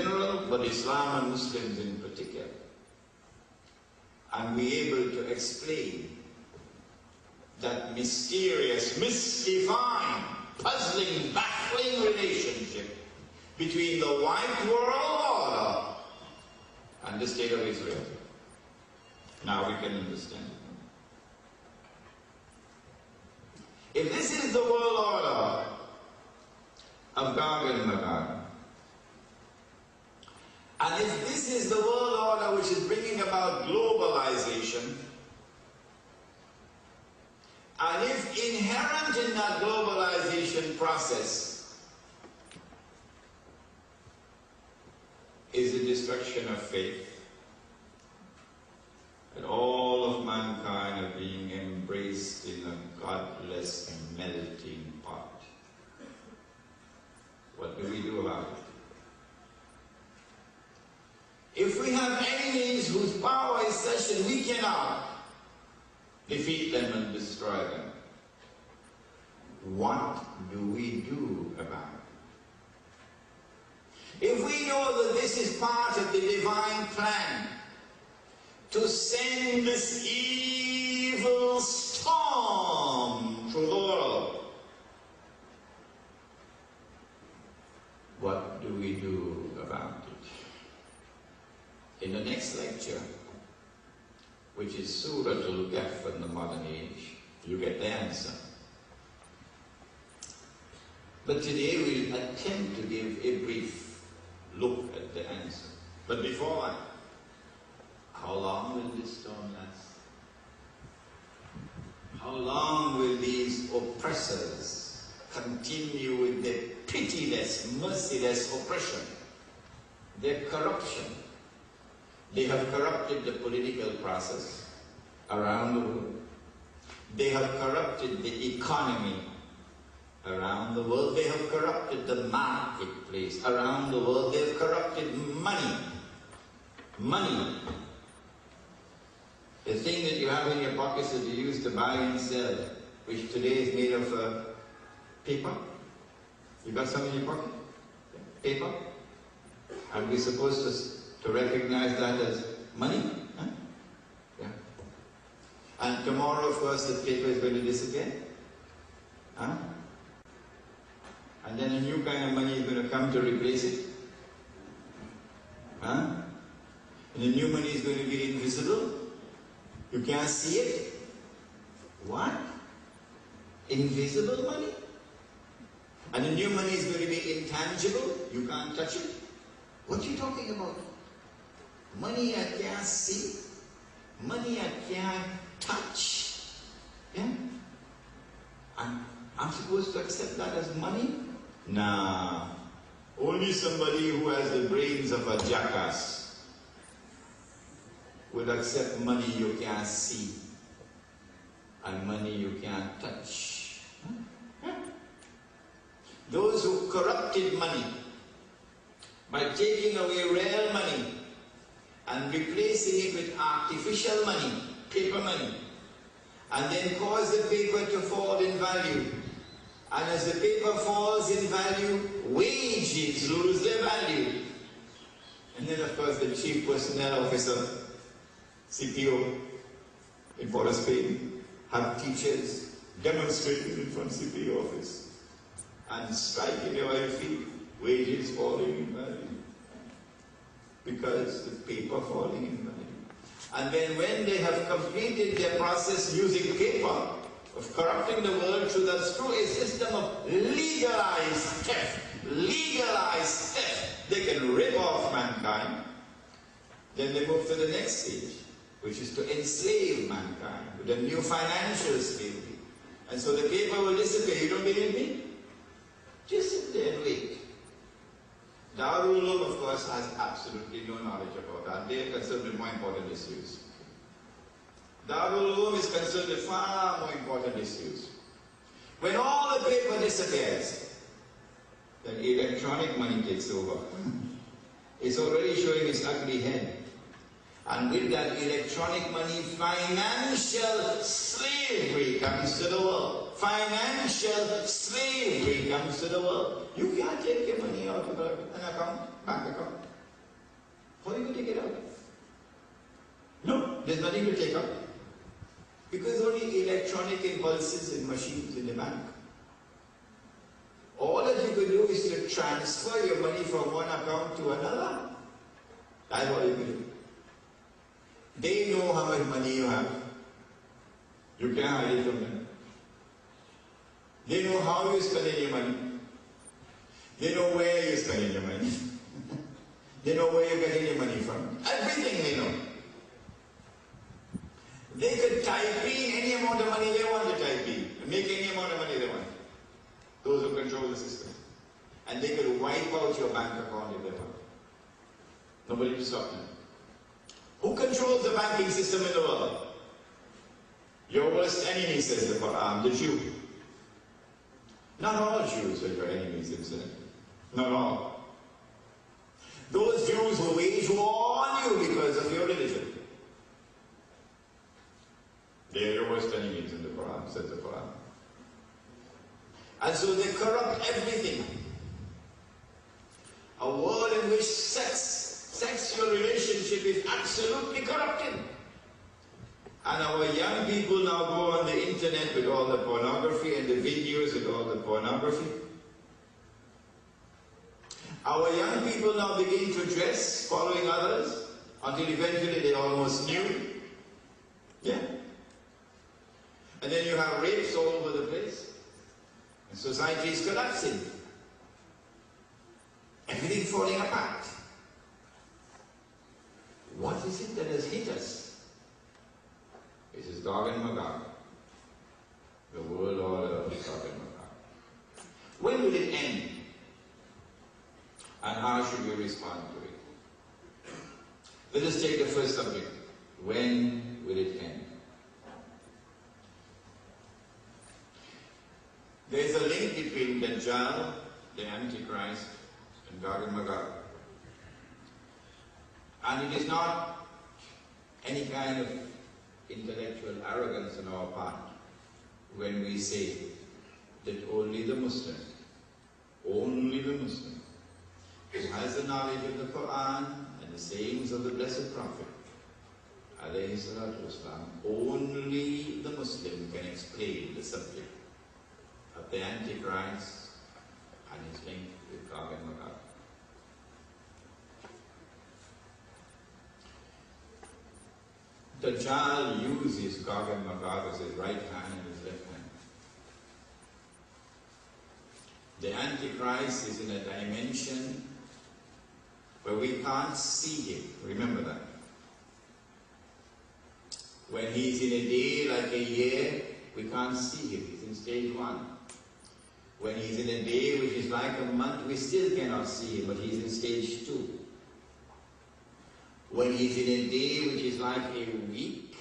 general, but Islam and Muslims in particular. And be able to explain that mysterious, mystifying, puzzling, baffling relationship between the white world order and the state of Israel. Now we can understand. If this is the world order of Gog and Magog, and if this is the world order which is bringing about globalization, and if inherent in that globalization process is the destruction of faith, and all of mankind are being embraced in a godless melting pot, what do we do about it? If we have enemies whose power is such that we cannot defeat them and destroy them, what do we do about it? If we know that this is part of the divine plan to send this evil storm through the world, what do we do about it? In the next lecture, which is Surah Al-Kahf in the modern age, you get the answer. But today we'll attempt to give a brief look at the answer. But before that, how long will this storm last? How long will these oppressors continue with their pitiless, merciless oppression, their corruption? They have corrupted the political process around the world. They have corrupted the economy around the world. They have corrupted the marketplace around the world. They have corrupted money. Money. The thing that you have in your pockets that you use to buy and sell, which today is made of paper. You got some in your pocket? Paper? Are we supposed to recognize that as money? Huh? Yeah. And tomorrow, of course, the paper is going to disappear. Huh? And then a new kind of money is going to come to replace it. Huh? And the new money is going to be invisible. You can't see it. What? Invisible money? And the new money is going to be intangible. You can't touch it. What are you talking about? Money I can't see, money I can't touch. Yeah? And I'm supposed to accept that as money? Nah. Only somebody who has the brains of a jackass would accept money you can't see and money you can't touch. Yeah? Those who corrupted money by taking away real money and replacing it with artificial money, paper money, and then cause the paper to fall in value. And as the paper falls in value, wages lose their value. And then of course the chief personnel officer, CPO in Port of Spain, have teachers demonstrating in front of CPO office and striking their white feet, wages falling in value. Because the paper falling in value. And then when they have completed their process using paper of corrupting the world through a system of legalized theft, they can rip off mankind. Then they move to the next stage, which is to enslave mankind with a new financial slavery. And so the paper will disappear. You don't believe me? Just sit there and wait. Darul Uloom, of course, has absolutely no knowledge about that. They are concerned with more important issues. Darul Uloom is concerned with far more important issues. When all the paper disappears, then electronic money takes over. It's already showing its ugly head. And with that electronic money, financial slavery comes to the world. Financial slavery comes to the world. You can't take your money out of an account, bank account, nothing to take out. Because only electronic impulses in machines in the bank. All that you could do is to transfer your money from one account to another. That's all you can do. They know how much money you have. You can't hide it from them. They know how you're spending your money. They know where you're spending your money. They know where you're getting your money from. Everything they know. They could type in any amount of money they want to type in. And make any amount of money they want. Those who control the system. And they could wipe out your bank account if they want. Nobody to stop them. Who controls the banking system in the world? Your worst enemy, says the Quran, the Jew. Not all Jews are your enemies, incidentally. Not all. Those Jews who wage war on you because of your religion. They are your worst enemies in the Quran, says the Quran. And so they corrupt everything. A world in which sexual relationship is absolutely corrupted. And our young people now go on the internet with all the pornography and the videos with all the pornography. Our young people now begin to dress following others until eventually they're almost nude. Yeah. And then you have rapes all over the place. And society is collapsing. Everything falling apart. What is it that has hit us? This is Gog and Magog. The world order of Gog and Magog. When will it end? And how should we respond to it? Let us take the first subject. When will it end? There is a link between Dajjal, the Antichrist, and Gog and Magog. And it is not any kind of intellectual arrogance on our part when we say that only the Muslim who has the knowledge of the Quran and the sayings of the Blessed Prophet, alayhi salatu wasalam, only the Muslim can explain the subject of the Antichrist and his link with Gog and Magog. Dajjal uses Gog and Magog as his right hand and his left hand. The Antichrist is in a dimension where we can't see him. Remember that. When he's in a day like a year, we can't see him. He's in stage 1. When he's in a day which is like a month, we still cannot see him, but he's in stage 2. When he's in a day which is like a week,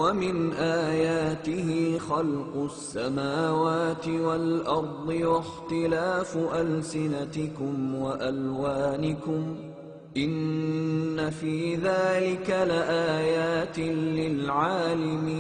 ومن آياته خلق السماوات والأرض واختلاف ألسنتكم وألوانكم إن في ذلك لآيات للعالمين